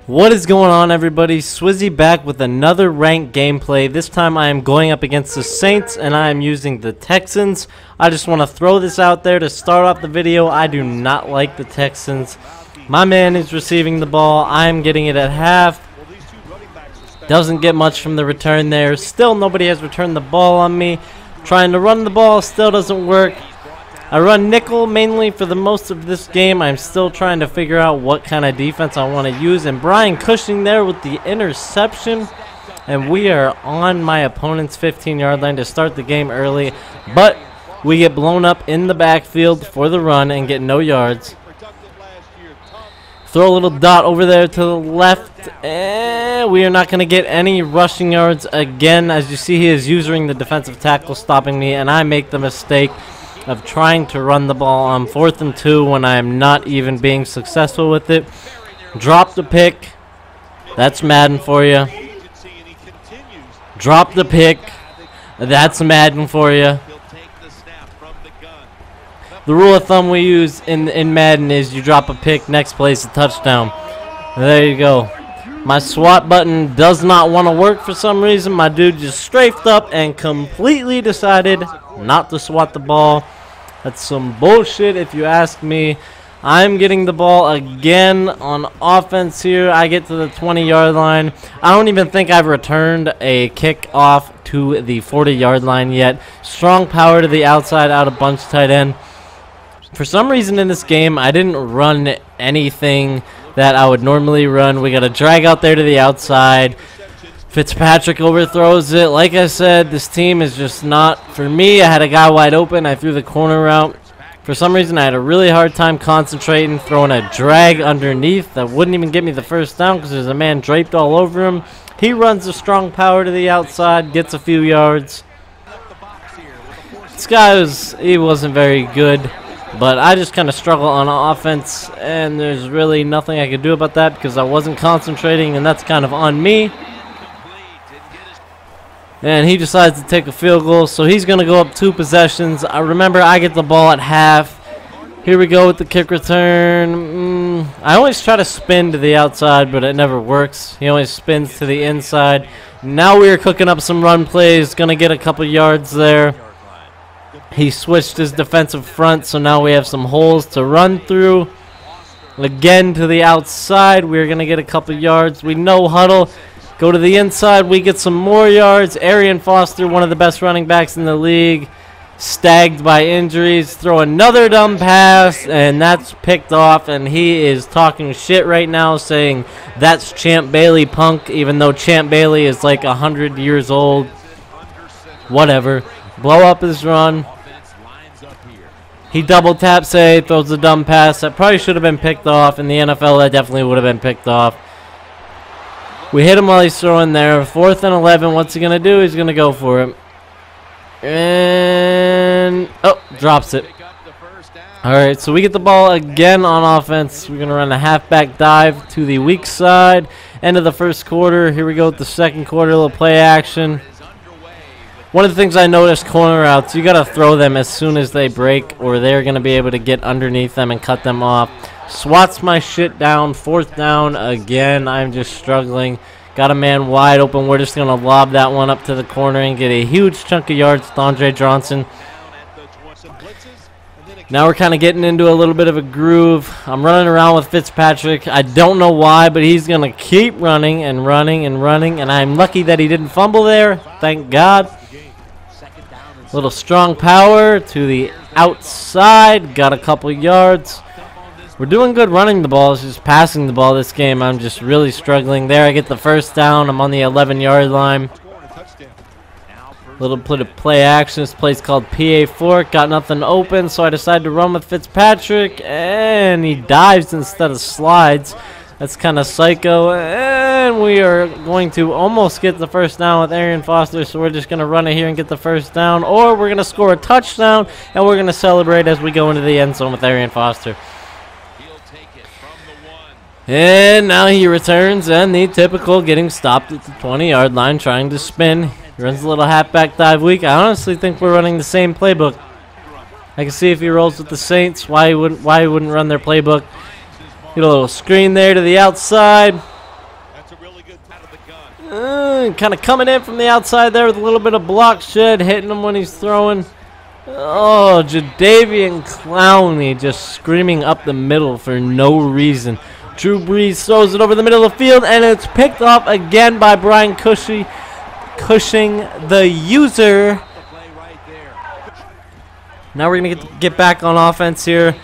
What is going on, everybody? Swizzy back with another ranked gameplay. This time I am going up against the Saints and I am using the Texans. I just want to throw this out there to start off the video. I do not like the Texans. My man is receiving the ball. I am getting it at half. Doesn't get much from the return there. Still nobody has returned the ball on me. Trying to run the ball still doesn't work. I run nickel mainly for the most of this game. I'm still trying to figure out what kind of defense I want to use. And Brian Cushing there with the interception. And we are on my opponent's 15-yard line to start the game early. But we get blown up in the backfield for the run and get no yards. Throw a little dot over there to the left. And we are not going to get any rushing yards again. As you see, he is using the defensive tackle stopping me. And I make the mistake of trying to run the ball on 4th and 2 when I am not even being successful with it. Drop the pick. That's Madden for you. Drop the pick. That's Madden for you. The rule of thumb we use in Madden is you drop a pick, next play is a touchdown. There you go. My SWAT button does not want to work for some reason. My dude just strafed up and completely decided not to SWAT the ball. That's some bullshit if you ask me. I'm getting the ball again on offense here. I get to the 20-yard line. I don't even think I've returned a kickoff to the 40-yard line yet. Strong power to the outside, out of bunch tight end. For some reason in this game, I didn't run anything that I would normally run. We got a drag out there to the outside. Fitzpatrick overthrows it. Like I said, this team is just not for me. I had a guy wide open. I threw the corner route. For some reason, I had a really hard time concentrating, throwing a drag underneath that wouldn't even get me the first down because there's a man draped all over him. He runs a strong power to the outside, gets a few yards. This guy he wasn't very good, but I just kind of struggle on offense, and there's really nothing I could do about that because I wasn't concentrating, and that's kind of on me. And he decides to take a field goal, so he's going to go up 2 possessions. I remember I get the ball at half. Here we go with the kick return. I always try to spin to the outside, but it never works. He always spins to the inside. Now we are cooking up some run plays. Going to get a couple yards there. He switched his defensive front, so now we have some holes to run through. Again to the outside. We're going to get a couple yards. We no huddle. Go to the inside, we get some more yards. Arian Foster, one of the best running backs in the league, stagged by injuries. Throw another dumb pass, and that's picked off. And he is talking shit right now, saying that's Champ Bailey punk, even though Champ Bailey is like 100 years old. Whatever. Blow up his run. He double taps, throws a dumb pass. That probably should have been picked off. In the NFL, that definitely would have been picked off. We hit him while he's throwing there. 4th and 11. What's he going to do? He's going to go for it. And, oh, drops it. All right, so we get the ball again on offense. We're going to run a halfback dive to the weak side. End of the first quarter. Here we go with the second quarter. A little play action. One of the things I noticed, corner routes, you got to throw them as soon as they break, or they're going to be able to get underneath them and cut them off. Swats my shit down. 4th down again. I'm just struggling. Got a man wide open. We're just going to lob that one up to the corner and get a huge chunk of yards with Andre Johnson. Now we're kind of getting into a little bit of a groove. I'm running around with Fitzpatrick. I don't know why, but he's going to keep running and running and running, and I'm lucky that he didn't fumble there. Thank God. Little strong power to the outside. Got a couple yards. We're doing good running the ball. It's just passing the ball this game. I'm just really struggling there. I get the first down. I'm on the 11-yard line. Little bit of play action. This play's called PA Fork. Got nothing open, so I decided to run with Fitzpatrick, and he dives instead of slides. That's kind of psycho. And we are going to almost get the first down with Arian Foster, so we're just going to run it here and get the first down, or we're going to score a touchdown, and we're going to celebrate as we go into the end zone with Arian Foster. And now he returns, and the typical getting stopped at the 20-yard line, trying to spin. He runs a little halfback dive weak. I honestly think we're running the same playbook. I can see if he rolls with the Saints, why he wouldn't run their playbook. Get a little screen there to the outside. Kind of coming in from the outside there with a little bit of block shed, hitting him when he's throwing. Oh, Jadeveon Clowney just screaming up the middle for no reason. Drew Brees throws it over the middle of the field, and it's picked off again by Brian Cushing, the user. Now we're going to get back on offense here.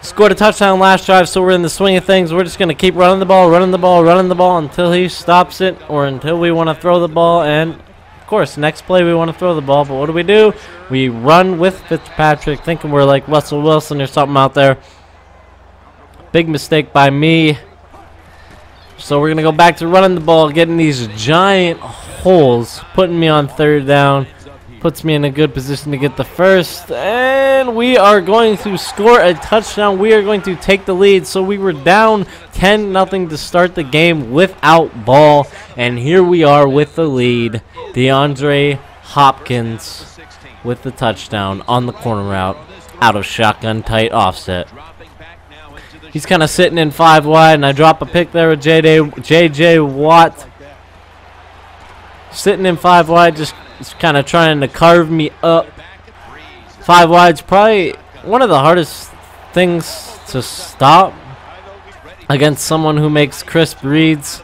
Scored a touchdown last drive, so we're in the swing of things. We're just going to keep running the ball until he stops it or until we want to throw the ball. And, of course, next play we want to throw the ball. But what do? We run with Fitzpatrick, thinking we're like Russell Wilson or something out there. Big mistake by me. So we're going to go back to running the ball, getting these giant holes, putting me on third down. Puts me in a good position to get the first, and we are going to score a touchdown. We are going to take the lead. So we were down 10-0 to start the game without ball, and here we are with the lead. DeAndre Hopkins with the touchdown on the corner route out of shotgun tight offset. He's kind of sitting in 5 wide, and I drop a pick there with J.J. Watt. Sitting in 5 wide, just kind of trying to carve me up. 5 wide's probably one of the hardest things to stop against someone who makes crisp reads.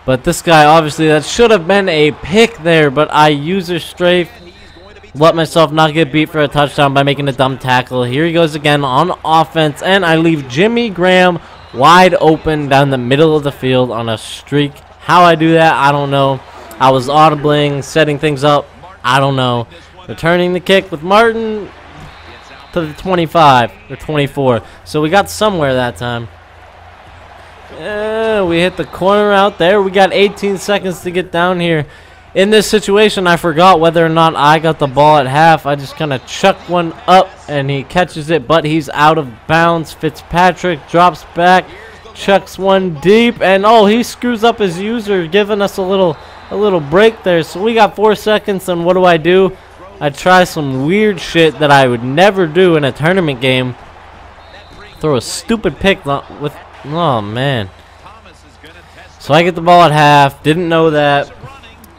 But this guy, obviously, that should have been a pick there, but I user strafe. Let myself not get beat for a touchdown by making a dumb tackle. Here he goes again on offense, and I leave Jimmy Graham wide open down the middle of the field on a streak. How I do that, I don't know. I was audibling, setting things up. I don't know. Returning the kick with Martin to the 25 or 24. So we got somewhere that time. We hit the corner out there. We got 18 seconds to get down here. In this situation, I forgot whether or not I got the ball at half. I just kind of chucked one up, and he catches it, but he's out of bounds. Fitzpatrick drops back, chucks one deep, and oh, he screws up his user, giving us a little break there. So we got 4 seconds, and what do? I try some weird shit that I would never do in a tournament game. Throw a stupid pick with, oh man. So I get the ball at half. Didn't know that.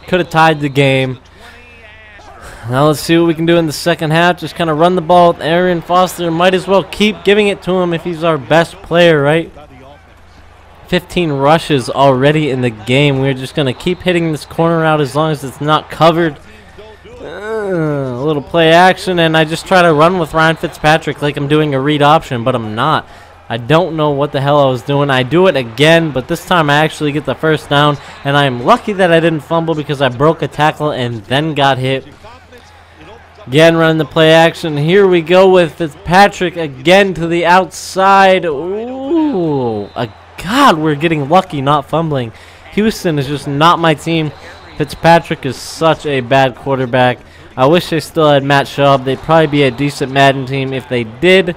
Could have tied the game. Now let's see what we can do in the second half. Just kind of run the ball with Arian Foster. Might as well keep giving it to him if he's our best player, right? 15 rushes already in the game. We're just going to keep hitting this corner out as long as it's not covered. A little play action, and I just try to run with Ryan Fitzpatrick like I'm doing a read option, but I'm not. I don't know what the hell I was doing. I do it again, but this time I actually get the first down, and I'm lucky that I didn't fumble because I broke a tackle and then got hit. Again, running the play action. Here we go with Fitzpatrick again to the outside. Ooh, God, we're getting lucky not fumbling. Houston is just not my team. Fitzpatrick is such a bad quarterback. I wish they still had Matt Schaub. They'd probably be a decent Madden team if they did.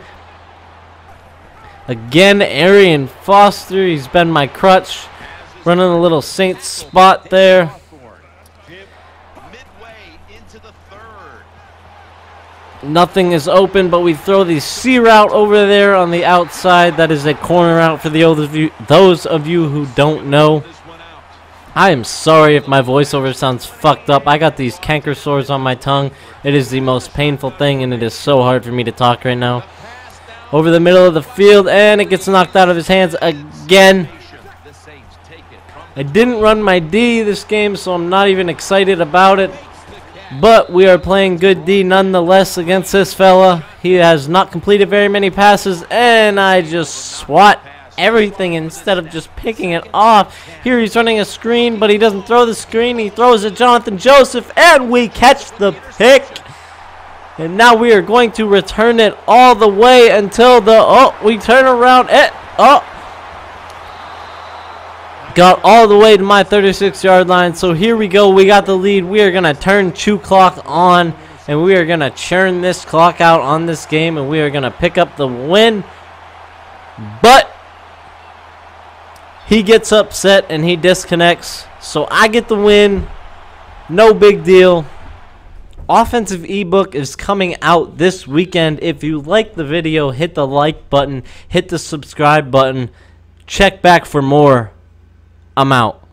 Again, Arian Foster. He's been my crutch. Running a little Saints spot there. Nothing is open, but we throw the C route over there on the outside. That is a corner route for those of you who don't know. I am sorry if my voiceover sounds fucked up. I got these canker sores on my tongue. It is the most painful thing, and it is so hard for me to talk right now. Over the middle of the field, and it gets knocked out of his hands again. I didn't run my D this game, so I'm not even excited about it. But we are playing good D nonetheless against this fella. He has not completed very many passes, and I just swat everything instead of just picking it off. Here he's running a screen, but he doesn't throw the screen. He throws it Jonathan Joseph, and we catch the pick. And now we are going to return it all the way until we turn around. Got all the way to my 36-yard line. So here we go. We got the lead. We are going to turn chew clock on, and we are going to churn this clock out on this game, and we are going to pick up the win. But he gets upset, and he disconnects. So I get the win. No big deal. Offensive ebook is coming out this weekend. If you like the video, hit the like button, hit the subscribe button. Check back for more. I'm out.